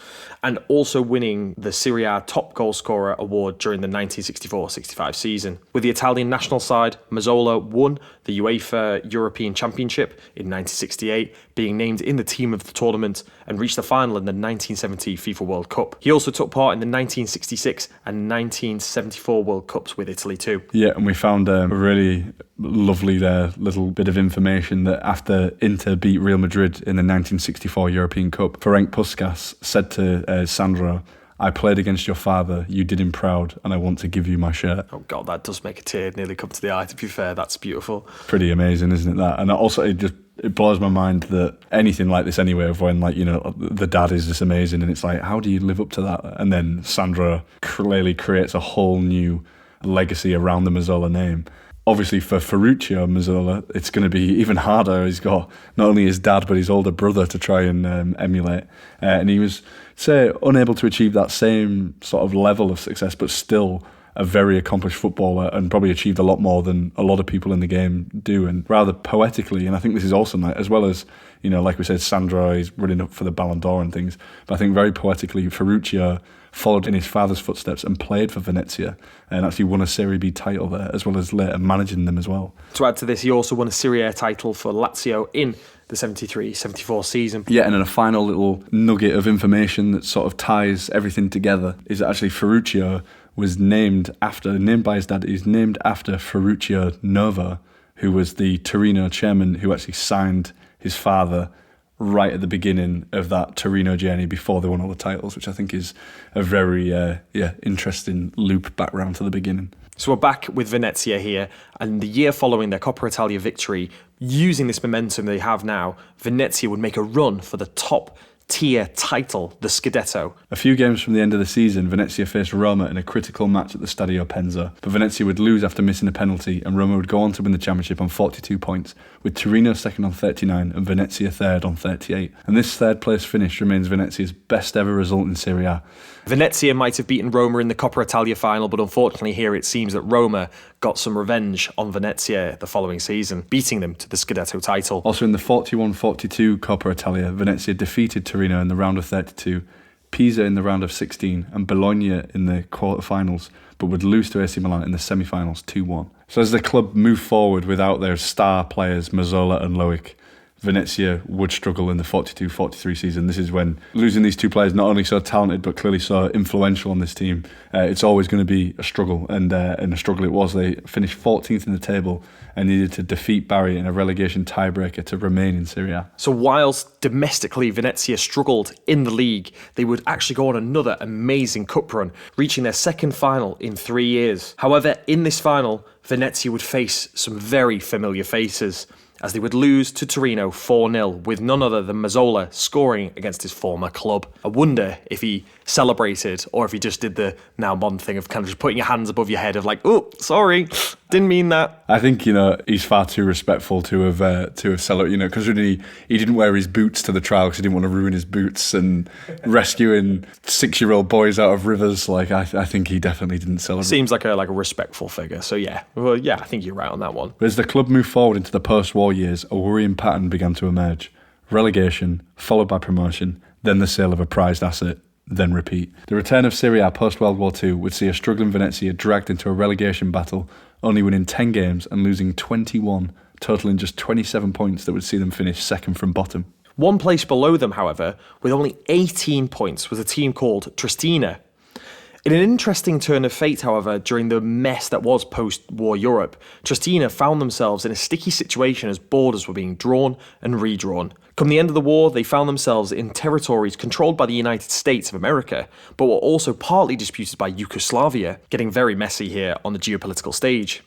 and also winning the Serie A Top Goal Scorer award during the 1964-65 season. With the Italian national side, Mazzola won the UEFA European Championship in 1968, being named in the team of the tournament and reached the final in the 1970 FIFA World Cup. He also took part in the 1966 and 1974 World Cups with Italy too. Yeah, and we found a really lovely little bit of information that after Inter beat Real Madrid in the 1964 European Cup, Ferenc Puskás said to Sandro, "I played against your father, you did him proud, and I want to give you my shirt." Oh God, that does make a tear nearly come to the eye, to be fair. That's beautiful. Pretty amazing, isn't it, that? And also it blows my mind that anything like this anyway, of when the dad is just amazing and it's like, how do you live up to that? And then Sandro clearly creates a whole new legacy around the Mazzola name. Obviously for Ferruccio Mazzola, it's going to be even harder. He's got not only his dad, but his older brother to try and emulate. And he was, unable to achieve that same sort of level of success, but still a very accomplished footballer and probably achieved a lot more than a lot of people in the game do. And rather poetically, and I think this is also nice, as well as, like we said, Sandro is running up for the Ballon d'Or and things. But I think very poetically, Ferruccio followed in his father's footsteps and played for Venezia and actually won a Serie B title there, as well as later managing them as well. To add to this, he also won a Serie A title for Lazio in the 73-74 season. Yeah, and then a final little nugget of information that sort of ties everything together is that actually Ferruccio was named by his dad, is named after Ferruccio Novo, who was the Torino chairman who actually signed his father right at the beginning of that Torino journey before they won all the titles, which I think is a very interesting loop back round to the beginning. So we're back with Venezia here, and the year following their Coppa Italia victory, using this momentum they have now, Venezia would make a run for the top tier title, the Scudetto. A few games from the end of the season, Venezia faced Roma in a critical match at the Stadio Penza, but Venezia would lose after missing a penalty, and Roma would go on to win the championship on 42 points, with Torino second on 39 and Venezia third on 38. And this third place finish remains Venezia's best ever result in Serie A. Venezia might have beaten Roma in the Coppa Italia final, but unfortunately here it seems that Roma got some revenge on Venezia the following season, beating them to the Scudetto title. Also in the 41-42 Coppa Italia, Venezia defeated Torino in the round of 32, Pisa in the round of 16 and Bologna in the quarterfinals, but would lose to AC Milan in the semi-finals 2-1. So as the club moved forward without their star players Mazzola and Loic, Venezia would struggle in the 42-43 season. This is when losing these two players, not only so talented but clearly so influential on this team, it's always going to be a struggle, and a struggle it was. They finished 14th in the table and needed to defeat Bari in a relegation tiebreaker to remain in Serie A. So whilst domestically Venezia struggled in the league, they would actually go on another amazing cup run, reaching their second final in 3 years. However, in this final, Venezia would face some very familiar faces, as they would lose to Torino 4-0 with none other than Mazzola scoring against his former club. I wonder if he celebrated or if he just did the now modern thing of kind of just putting your hands above your head of like, oh, sorry, didn't mean that. I think, he's far too respectful to have celebrated, because really he didn't wear his boots to the trial because he didn't want to ruin his boots, and rescuing 6-year-old boys out of rivers, like I think he definitely didn't celebrate. Seems like a respectful figure. So I think you're right on that one. But as the club moved forward into the post-war years, a worrying pattern began to emerge. Relegation, followed by promotion, then the sale of a prized asset, then repeat. The return of Serie A post-World War II would see a struggling Venezia dragged into a relegation battle, only winning 10 games and losing 21, totaling just 27 points that would see them finish second from bottom. One place below them, however, with only 18 points, was a team called Triestina. In an interesting turn of fate, however, during the mess that was post-war Europe, Triestina found themselves in a sticky situation as borders were being drawn and redrawn. Come the end of the war, they found themselves in territories controlled by the United States of America, but were also partly disputed by Yugoslavia, getting very messy here on the geopolitical stage.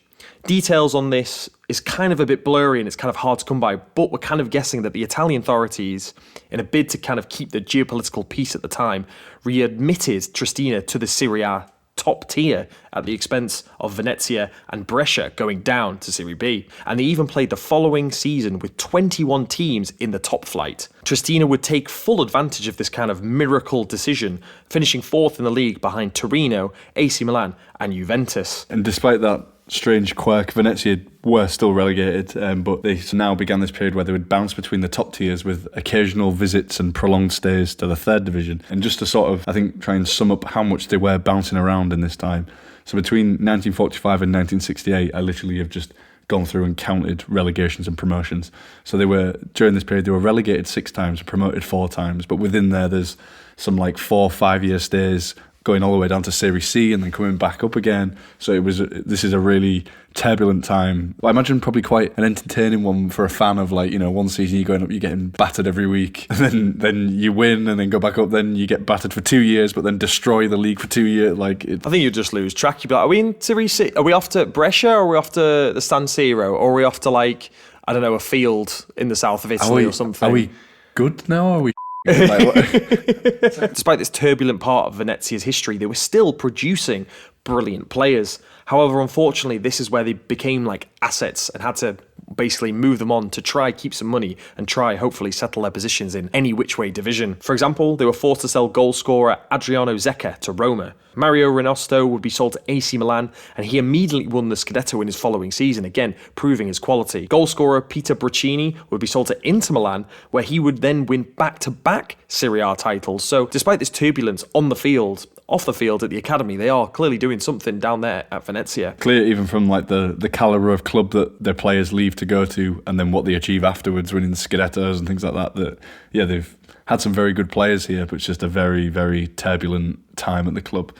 Details on this is kind of a bit blurry and it's kind of hard to come by, but we're kind of guessing that the Italian authorities, in a bid to kind of keep the geopolitical peace at the time, readmitted Triestina to the Serie A top tier at the expense of Venezia and Brescia going down to Serie B. And they even played the following season with 21 teams in the top flight. Triestina would take full advantage of this kind of miracle decision, finishing fourth in the league behind Torino, AC Milan and Juventus. And despite that strange quirk, Venezia were still relegated, but they now began this period where they would bounce between the top tiers with occasional visits and prolonged stays to the third division. And just to sort of, I think, try and sum up how much they were bouncing around in this time. So between 1945 and 1968, I literally have just gone through and counted relegations and promotions. So during this period, they were relegated 6 times, promoted 4 times, but within there's some 4 or 5 year stays going all the way down to Serie C and then coming back up again. So this is a really turbulent time. I imagine probably quite an entertaining one for a fan of one season you're going up, you're getting battered every week, and then you win and then go back up, then you get battered for 2 years but then destroy the league for 2 years. I think you just lose track. You'd be like, are we in Serie C? Are we off to Brescia, or are we off to the San Siro, or are we off to a field in the south of Italy or something? Are we good now? Are we Despite this turbulent part of Venezia's history, they were still producing brilliant players. However, unfortunately, this is where they became assets and had to basically move them on to try keep some money and try hopefully settle their positions in any which way division. For example, they were forced to sell goal scorer Adriano Zecca to Roma. Mario Renosto would be sold to AC Milan, and he immediately won the Scudetto in his following season, again proving his quality. Goal scorer Peter Bruccini would be sold to Inter Milan, where he would then win back-to-back Serie A titles. So despite this turbulence on the field, off the field at the academy, they are clearly doing something down there at Venezia. Clear even from the calibre of club that their players leave to go to, and then what they achieve afterwards, winning Scudettos and things like that, they've had some very good players here, but it's just a very, very turbulent time at the club.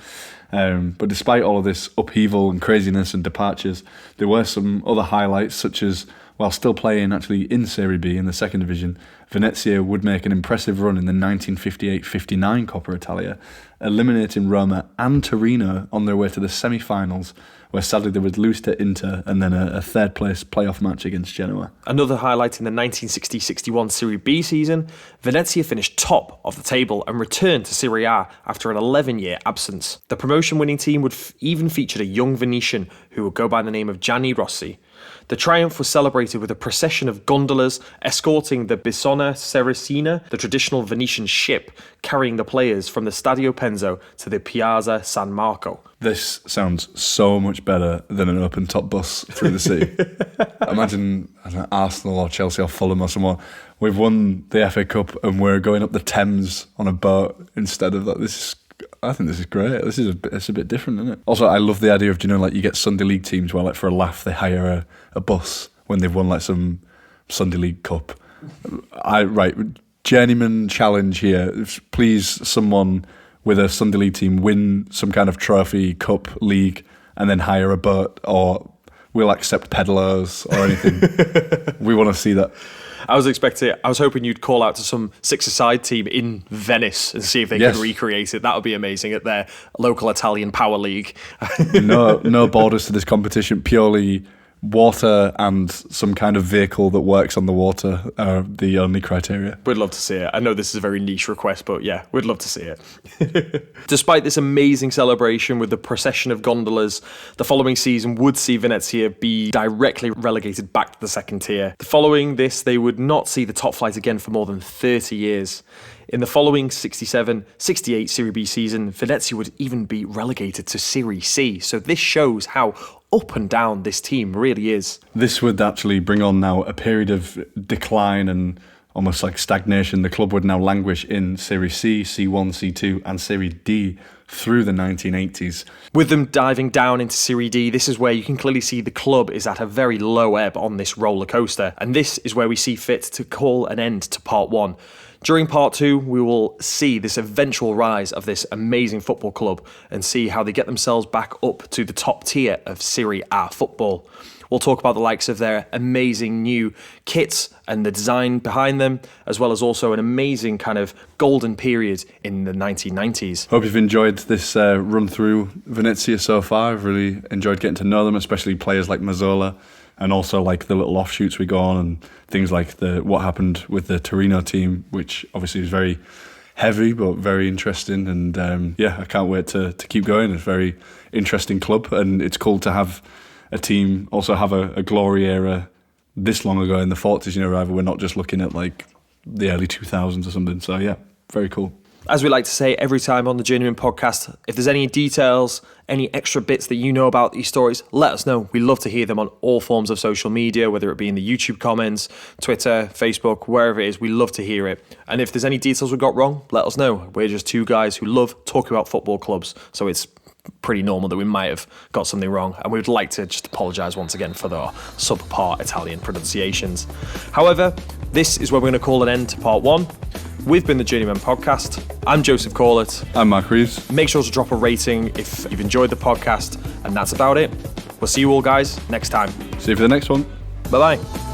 But despite all of this upheaval and craziness and departures, there were some other highlights, such as while still playing actually in Serie B in the second division, Venezia would make an impressive run in the 1958-59 Coppa Italia, eliminating Roma and Torino on their way to the semi-finals, where sadly they would lose to Inter and then a third-place playoff match against Genoa. Another highlight in the 1960-61 Serie B season, Venezia finished top of the table and returned to Serie A after an 11-year absence. The promotion-winning team would even feature a young Venetian who would go by the name of Gianni Rossi. The triumph was celebrated with a procession of gondolas escorting the Bisona Ceresina, the traditional Venetian ship carrying the players from the Stadio Penzo to the Piazza San Marco. This sounds so much better than an open-top bus through the city. Imagine Arsenal or Chelsea or Fulham or someone. We've won the FA Cup and we're going up the Thames on a boat instead of that. I think this is great. It's a bit different, isn't it? Also, I love the idea of, you get Sunday League teams where, like, for a laugh, they hire a bus when they've won, like, some Sunday League Cup. Journeymen challenge here. Please, someone with a Sunday League team win some kind of trophy, cup, league, and then hire a boat, or we'll accept peddlers or anything. We want to see that. I was hoping you'd call out to some six-a-side team in Venice and see if they could recreate it. That would be amazing at their local Italian power league. No borders to this competition, purely water and some kind of vehicle that works on the water are the only criteria. We'd love to see it. I know this is a very niche request, but yeah, we'd love to see it. Despite this amazing celebration with the procession of gondolas, the following season would see Venezia be directly relegated back to the second tier. Following this, they would not see the top flight again for more than 30 years. In the following 67-68 Serie B season, Venezia would even be relegated to Serie C. So this shows how up and down this team really is. This would actually bring on now a period of decline and almost like stagnation. The club would now languish in Serie C, C1, C2 and Serie D through the 1980s. With them diving down into Serie D, this is where you can clearly see the club is at a very low ebb on this roller coaster. And this is where we see fit to call an end to part one. During part two, we will see this eventual rise of this amazing football club and see how they get themselves back up to the top tier of Serie A football. We'll talk about the likes of their amazing new kits and the design behind them, as well as also an amazing kind of golden period in the 1990s. Hope you've enjoyed this run through Venezia so far. I've really enjoyed getting to know them, especially players like Mazzola, and also like the little offshoots we go on and things like what happened with the Torino team, which obviously is very heavy but very interesting. And I can't wait to keep going. It's a very interesting club, and it's cool to have a team also have a glory era this long ago in the 40s. Rather we're not just looking at like the early 2000s or something. So yeah, very cool. As we like to say every time on the Journeymen podcast, if there's any details, any extra bits that you know about these stories, let us know. We love to hear them on all forms of social media, whether it be in the YouTube comments, Twitter, Facebook, wherever it is. We love to hear it. And if there's any details we got wrong, let us know. We're just two guys who love talking about football clubs, so it's pretty normal that we might have got something wrong, and we would like to just apologise once again for the subpar Italian pronunciations. However, this is where we're going to call an end to part one. We've been the Journeymen podcast. I'm Joseph Corlett. I'm Mark Reeves. Make sure to drop a rating if you've enjoyed the podcast, and that's about it. We'll see you all guys next time. See you for the next one. Bye-bye.